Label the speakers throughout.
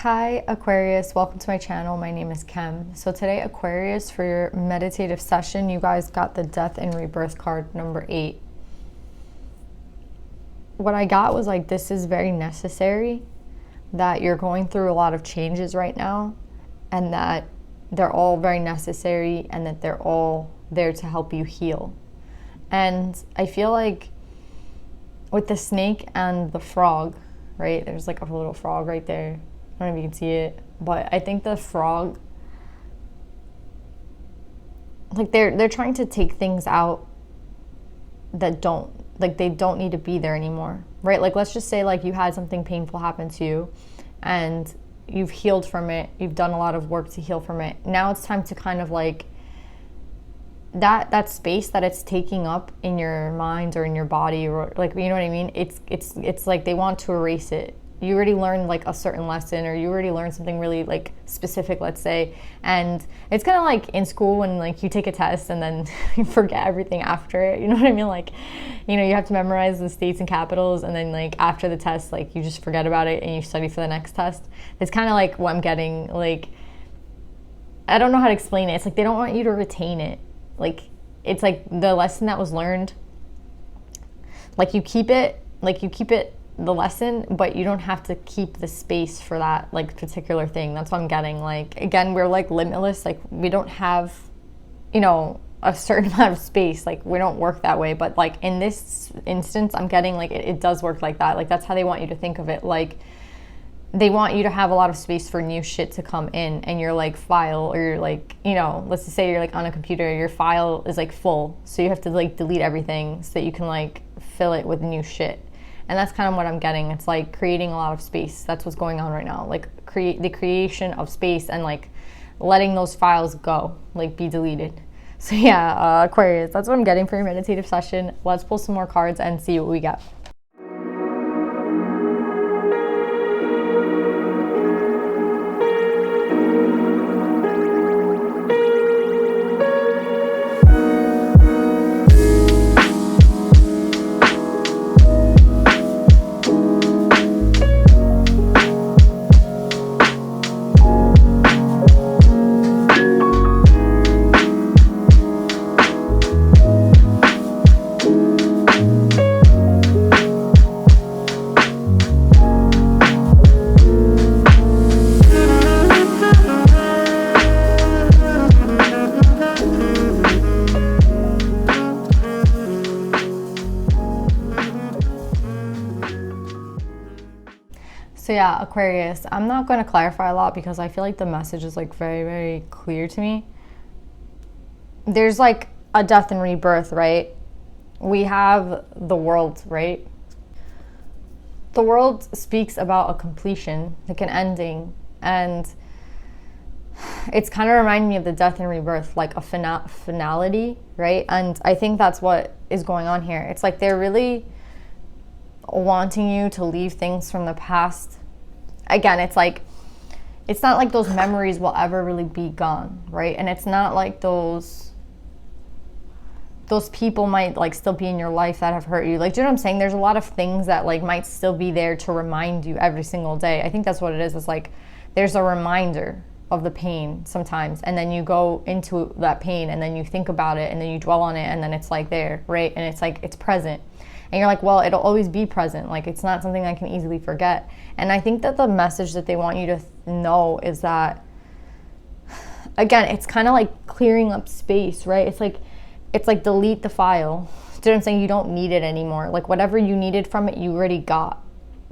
Speaker 1: Hi Aquarius, welcome to my channel. My name is Kim. So today, Aquarius, for your meditative session, you guys got the Death and Rebirth card number 8. What I got was like, this is very necessary, that you're going through a lot of changes right now, and that they're all very necessary, and that they're all there to help you heal. And I feel like with the snake and the frog, right? There's like a little frog right there. I don't know if you can see it, but I think the frog, like they're trying to take things out that they don't need to be there anymore, right? Like, let's just say like you had something painful happen to you and you've healed from it. You've done a lot of work to heal from it. Now it's time to kind of like that space that it's taking up in your mind or in your body, or like, you know what I mean? It's like they want to erase it. You already learned like a certain lesson, or you already learned something really like specific, let's say, and it's kind of like in school when like you take a test and then you forget everything after it, you know what I mean? Like, you know, you have to memorize the states and capitals, and then like after the test, like you just forget about it and you study for the next test. It's kind of like what I'm getting. Like, I don't know how to explain it. It's like they don't want you to retain it. Like, it's like the lesson that was learned, like you keep it the lesson, but you don't have to keep the space for that like particular thing. That's what I'm getting. Like, again, we're like limitless. Like, we don't have, you know, a certain amount of space. Like, we don't work that way. But like in this instance, I'm getting like it does work like that. Like, that's how they want you to think of it. Like, they want you to have a lot of space for new shit to come in, and your like file, or your like, you know, let's just say you're like on a computer, your file is like full, so you have to like delete everything so that you can like fill it with new shit. And that's kind of what I'm getting. It's like creating a lot of space. That's what's going on right now. Like, the creation of space, and like letting those files go, like be deleted. So yeah, Aquarius, that's what I'm getting for your meditative session. Let's pull some more cards and see what we get. So yeah, Aquarius, I'm not going to clarify a lot because I feel like the message is like very, very clear to me. There's like a death and rebirth, right? We have the world, right? The world speaks about a completion, like an ending, and it's kind of reminding me of the death and rebirth, like a finality, right? And I think that's what is going on here. It's like they're really wanting you to leave things from the past. Again, it's like, it's not like those memories will ever really be gone, right? And it's not like those people might like still be in your life that have hurt you. Like, do you know what I'm saying? There's a lot of things that like might still be there to remind you every single day. I think that's what it is. It's like there's a reminder of the pain sometimes, and then you go into that pain, and then you think about it, and then you dwell on it, and then it's like there, right? And it's like it's present. And you're like, well, it'll always be present. Like, it's not something I can easily forget. And I think that the message that they want you to know is that, again, it's kind of like clearing up space, right? It's like delete the file. Do you know what I'm saying? You don't need it anymore. Like, whatever you needed from it, you already got.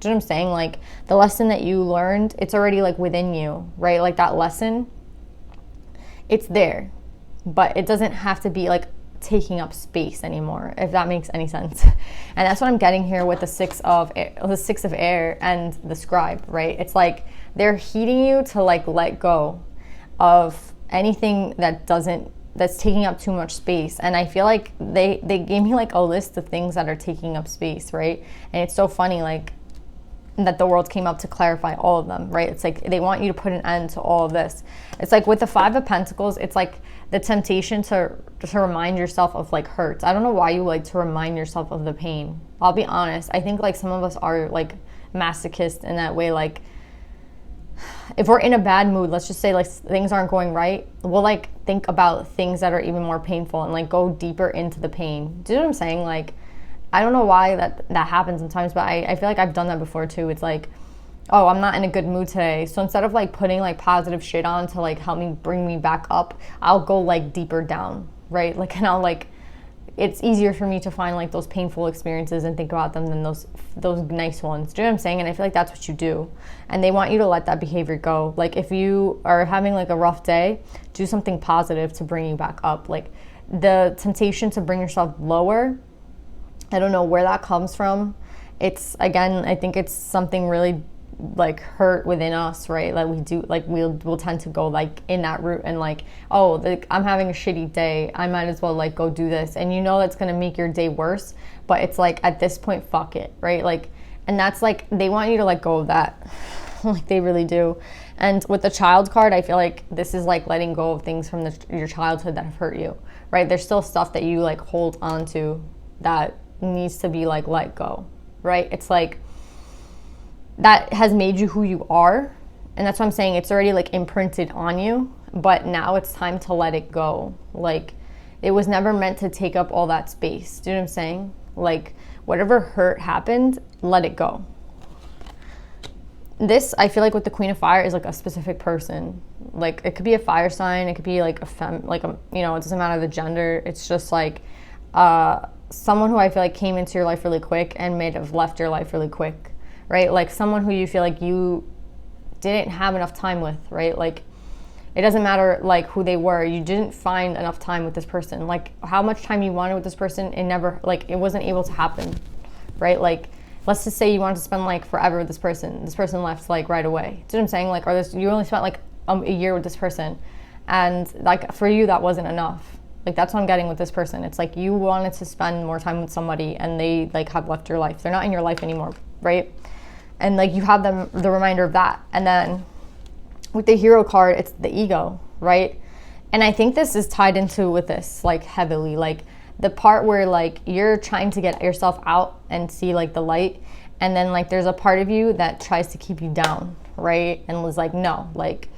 Speaker 1: Do you know what I'm saying? Like, the lesson that you learned, it's already like within you, right? Like, that lesson, it's there. But it doesn't have to be like taking up space anymore, if that makes any sense. And that's what I'm getting here with the six of air and the scribe, right? It's like they're heeding you to like let go of anything that's taking up too much space. And I feel like they gave me like a list of things that are taking up space, right? And it's so funny, like, that the world came up to clarify all of them, right? It's like they want you to put an end to all of this. It's like with the Five of Pentacles, it's like the temptation to remind yourself of like hurts. I don't know why you like to remind yourself of the pain. I'll be honest. I think like some of us are like masochists in that way. Like, if we're in a bad mood, let's just say like things aren't going right, we'll like think about things that are even more painful and like go deeper into the pain. Do you know what I'm saying? Like, I don't know why that happens sometimes, but I feel like I've done that before too. It's like, oh, I'm not in a good mood today, so instead of like putting like positive shit on to like help me bring me back up, I'll go like deeper down, right? Like, and I'll like, it's easier for me to find like those painful experiences and think about them than those nice ones. Do you know what I'm saying? And I feel like that's what you do. And they want you to let that behavior go. Like if you are having like a rough day, do something positive to bring you back up. Like the temptation to bring yourself lower, I don't know where that comes from. It's, again, I think it's something really like hurt within us, right? Like we do, like we'll tend to go like in that route and like, oh, I'm having a shitty day, I might as well like go do this, and you know that's gonna make your day worse, but it's like at this point, fuck it, right? Like, and that's like, they want you to let go of that. Like they really do. And with the child card, I feel like this is like letting go of things from your childhood that have hurt you, right? There's still stuff that you like hold on to that needs to be like let go, right? It's like that has made you who you are, and that's what I'm saying, it's already like imprinted on you, but now it's time to let it go. Like it was never meant to take up all that space. Do you know what I'm saying? Like whatever hurt happened, let it go. This, I feel like with the Queen of Fire, is like a specific person. Like it could be a fire sign, it could be like you know, it doesn't matter the gender. It's just like someone who I feel like came into your life really quick and may have left your life really quick, right? Like someone who you feel like you didn't have enough time with, right? Like it doesn't matter like who they were, you didn't find enough time with this person. Like how much time you wanted with this person, it never, like it wasn't able to happen, right? Like let's just say you wanted to spend like forever with this person left like right away. Do you know what I'm saying? Like, or you only spent like a year with this person, and like for you that wasn't enough. Like that's what I'm getting with this person. It's like you wanted to spend more time with somebody and they like have left your life. They're not in your life anymore, right? And like you have them, the reminder of that. And then with the Hero card, it's the ego, right? And I think this is tied into with this like heavily, like the part where like you're trying to get yourself out and see like the light, and then like there's a part of you that tries to keep you down, right? And was like, no, like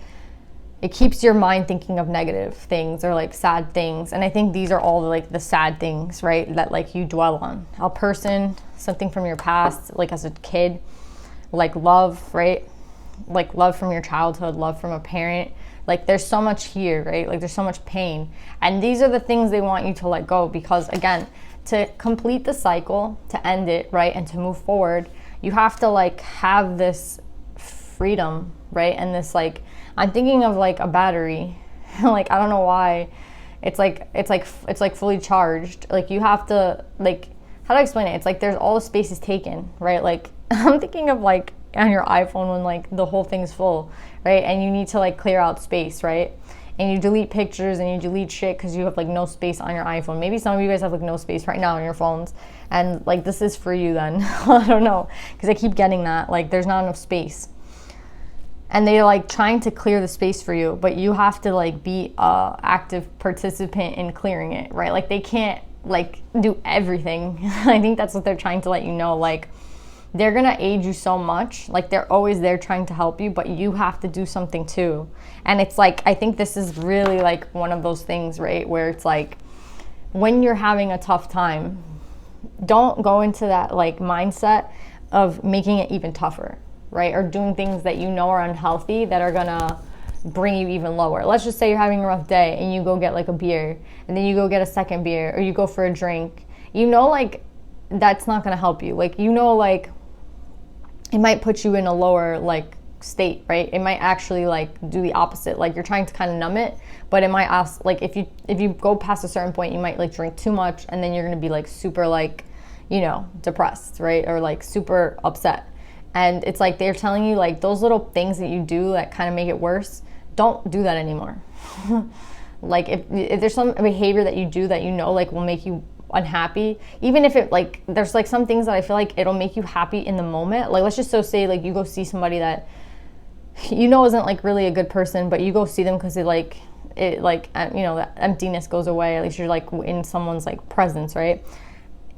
Speaker 1: it keeps your mind thinking of negative things or like sad things. And I think these are all like the sad things, right? That like you dwell on. A person, something from your past, like as a kid, like love, right? Like love from your childhood, love from a parent. Like there's so much here, right? Like there's so much pain. And these are the things they want you to let go, because again, to complete the cycle, to end it, right? And to move forward, you have to like have this freedom, right? And this like, I'm thinking of like a battery. Like I don't know why. It's like fully charged. Like you have to, like, how do I explain it? It's like there's all the space is taken, right? Like I'm thinking of like on your iPhone when like the whole thing's full, right? And you need to like clear out space, right? And you delete pictures and you delete shit because you have like no space on your iPhone. Maybe some of you guys have like no space right now on your phones, and like this is for you then. I don't know, because I keep getting that like there's not enough space, and they're like trying to clear the space for you, but you have to like be a active participant in clearing it, right? Like they can't like do everything. I think that's what they're trying to let you know. Like they're gonna aid you so much, like they're always there trying to help you, but you have to do something too. And it's like, I think this is really like one of those things, right, where it's like when you're having a tough time, don't go into that like mindset of making it even tougher, right? Or doing things that you know are unhealthy that are gonna bring you even lower. Let's just say you're having a rough day and you go get like a beer, and then you go get a second beer, or you go for a drink. You know, like that's not gonna help you. Like, you know, like it might put you in a lower like state, right? It might actually like do the opposite. Like you're trying to kind of numb it, but it might ask, like if you go past a certain point, you might like drink too much, and then you're gonna be like super like, you know, depressed, right? Or like super upset. And it's like they're telling you like those little things that you do that kind of make it worse, don't do that anymore. Like if there's some behavior that you do that you know like will make you unhappy, even if it like there's like some things that I feel like it'll make you happy in the moment. Like let's just so say like you go see somebody that you know isn't like really a good person, but you go see them because it like you know, the emptiness goes away. At least you're like in someone's like presence, right?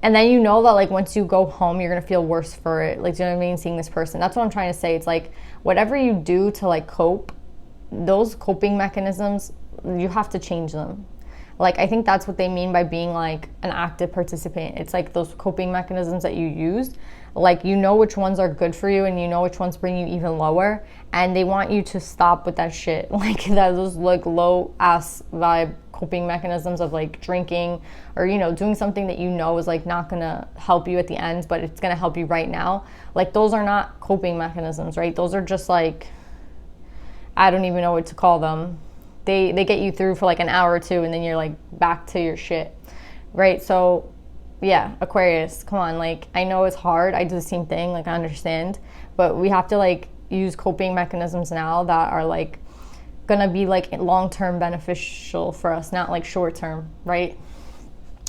Speaker 1: And then you know that like once you go home, you're gonna feel worse for it. Like, do you know what I mean? Seeing this person. That's what I'm trying to say. It's like whatever you do to like cope, those coping mechanisms, you have to change them. Like, I think that's what they mean by being like an active participant. It's like those coping mechanisms that you use. Like, you know which ones are good for you and you know which ones bring you even lower. And they want you to stop with that shit. Like, those like low ass vibe coping mechanisms of like drinking or, you know, doing something that you know is like not gonna help you at the end, but it's gonna help you right now. Like, those are not coping mechanisms, right? Those are just like, I don't even know what to call them. They get you through for like an hour or two and then you're like back to your shit, right? So yeah, Aquarius, come on. Like, I know it's hard. I do the same thing. Like, I understand, but we have to like use coping mechanisms now that are like gonna be like long-term beneficial for us, not like short-term, right?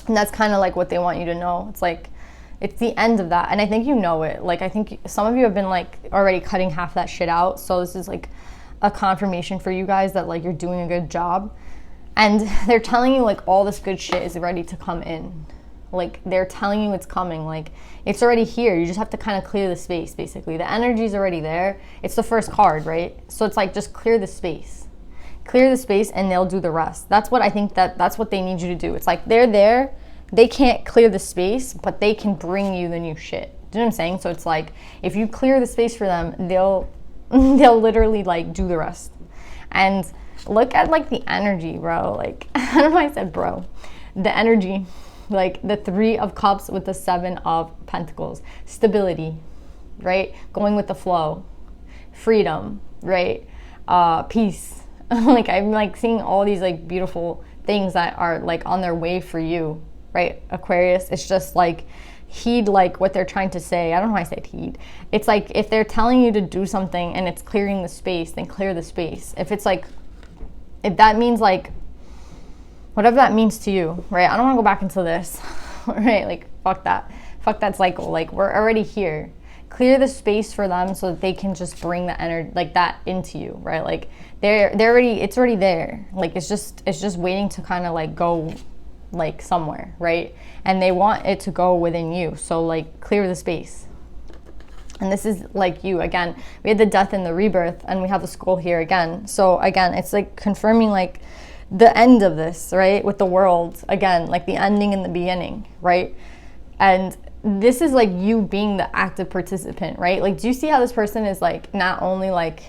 Speaker 1: And that's kind of like what they want you to know. It's like, it's the end of that. And I think you know it. Like, I think some of you have been like already cutting half that shit out. So this is like a confirmation for you guys that like you're doing a good job. And they're telling you like all this good shit is ready to come in. Like, they're telling you it's coming. Like, it's already here. You just have to kind of clear the space, basically. The energy's already there. It's the first card, right? So it's like, just clear the space. Clear the space and they'll do the rest. That's what I think that's what they need you to do. It's like, they're there. They can't clear the space, but they can bring you the new shit. Do you know what I'm saying? So it's like, if you clear the space for them, they'll literally like do the rest. And look at like the energy, bro. Like, I don't know why I said bro. The energy, like the 3 of Cups with the 7 of Pentacles. Stability, right? Going with the flow. Freedom, right? Peace. Like, I'm like seeing all these like beautiful things that are like on their way for you, right? Aquarius, it's just like, heed like what they're trying to say. I don't know why I said heed. It's like, if they're telling you to do something and it's clearing the space, then clear the space. If it's like, if that means like, whatever that means to you, right? I don't want to go back into this, right? Like, fuck that cycle. Like, we're already here. Clear the space for them so that they can just bring the energy like that into you, right? Like, it's already there. Like, it's just waiting to kind of like go like somewhere, right? And they want it to go within you. So like, clear the space. And this is like you again. We had the death and the rebirth, and we have the skull here again. So again, it's like confirming like the end of this, right? With the world again, like the ending and the beginning, right? And this is like you being the active participant, right? Like, do you see how this person is like not only like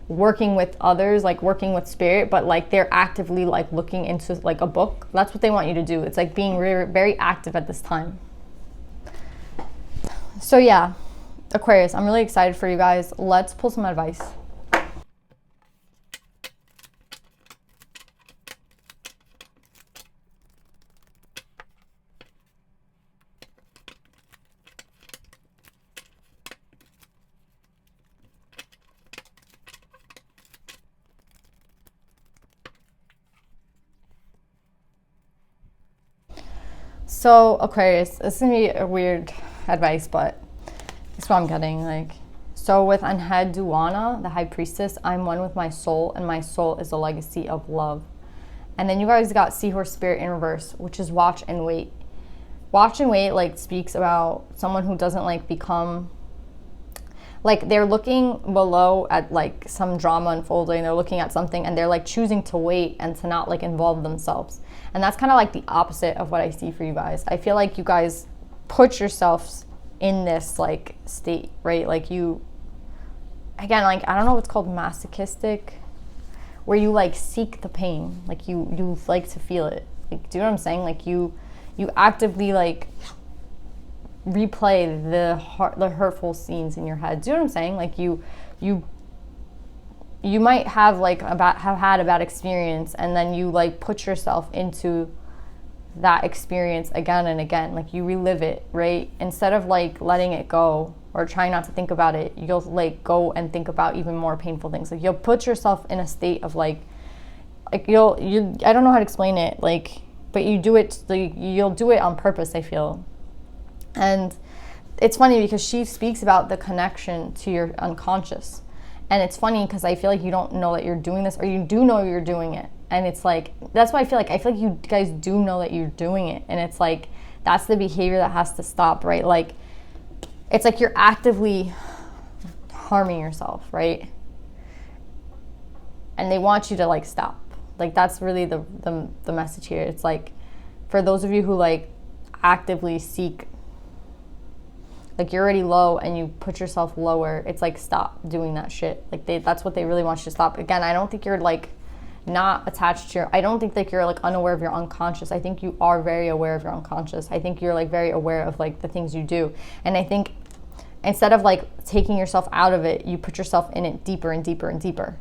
Speaker 1: working with others, like working with spirit, but like they're actively like looking into like a book? That's what they want you to do. It's like being very active at this time. So yeah, Aquarius, I'm really excited for you guys. Let's pull some advice. So Aquarius, this is gonna be a weird advice, but it's what I'm getting. Like, so with Anhed Duwana, the High Priestess, I'm one with my soul, and my soul is a legacy of love. And then you guys got Seahorse Spirit in reverse, which is watch and wait. Watch and wait like speaks about someone who doesn't like become like, they're looking below at like some drama unfolding, they're looking at something and they're like choosing to wait and to not like involve themselves. And that's kind of like the opposite of what I see for you guys. I feel like you guys put yourselves in this like state, right? Like, you, again, like, I don't know what's called masochistic, where you like seek the pain, like you like to feel it. Like, do you know what I'm saying? Like, you actively like replay the hurtful scenes in your head. Do you know what I'm saying? Like, you might have like have had a bad experience, and then you like put yourself into that experience again and again. Like, you relive it, right? Instead of like letting it go or trying not to think about it, you'll like go and think about even more painful things. Like, you'll put yourself in a state of like you I don't know how to explain it, like, but you do it, like, you'll do it on purpose, I feel. And it's funny because she speaks about the connection to your unconscious. And it's funny because I feel like you don't know that you're doing this, or you do know you're doing it. And it's like, that's why I feel like you guys do know that you're doing it. And it's like, That's the behavior that has to stop, right? Like, it's like you're actively harming yourself, right? And they want you to like stop. Like, that's really the message here. It's like, for those of you who like actively seek, like, you're already low and you put yourself lower, it's like, stop doing that shit. Like, that's what they really want you to stop. Again, I don't think you're like not attached to I don't think like you're like unaware of your unconscious. I think you are very aware of your unconscious. I think you're like very aware of like the things you do. And I think instead of like taking yourself out of it, you put yourself in it deeper and deeper and deeper.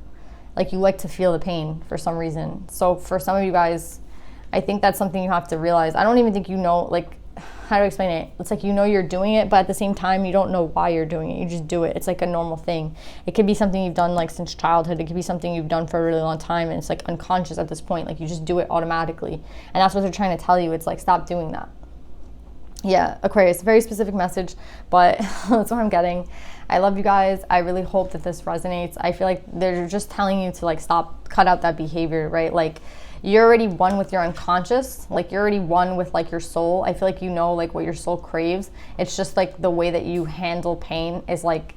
Speaker 1: Like, you like to feel the pain for some reason. So for some of you guys, I think that's something you have to realize. I don't even think you know, like, how do I explain it? It's like, you know you're doing it, but at the same time, you don't know why you're doing it. You just do it. It's like a normal thing. It could be something you've done like since childhood. It could be something you've done for a really long time, and it's like unconscious at this point. Like, you just do it automatically. And that's what they're trying to tell you. It's like, stop doing that. Yeah, Aquarius, very specific message, but that's what I'm getting. I love you guys. I really hope that this resonates. I feel like they're just telling you to like stop, cut out that behavior, right? Like, you're already one with your unconscious. Like, you're already one with like your soul. I feel like you know like what your soul craves. It's just like the way that you handle pain is like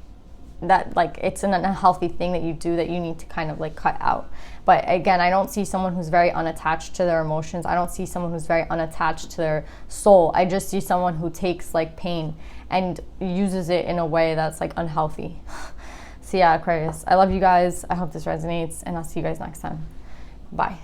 Speaker 1: that, like, it's an unhealthy thing that you do that you need to kind of like cut out. But again, I don't see someone who's very unattached to their emotions. I don't see someone who's very unattached to their soul. I just see someone who takes like pain and uses it in a way that's like unhealthy. So yeah, Aquarius, I love you guys. I hope this resonates, and I'll see you guys next time. Bye.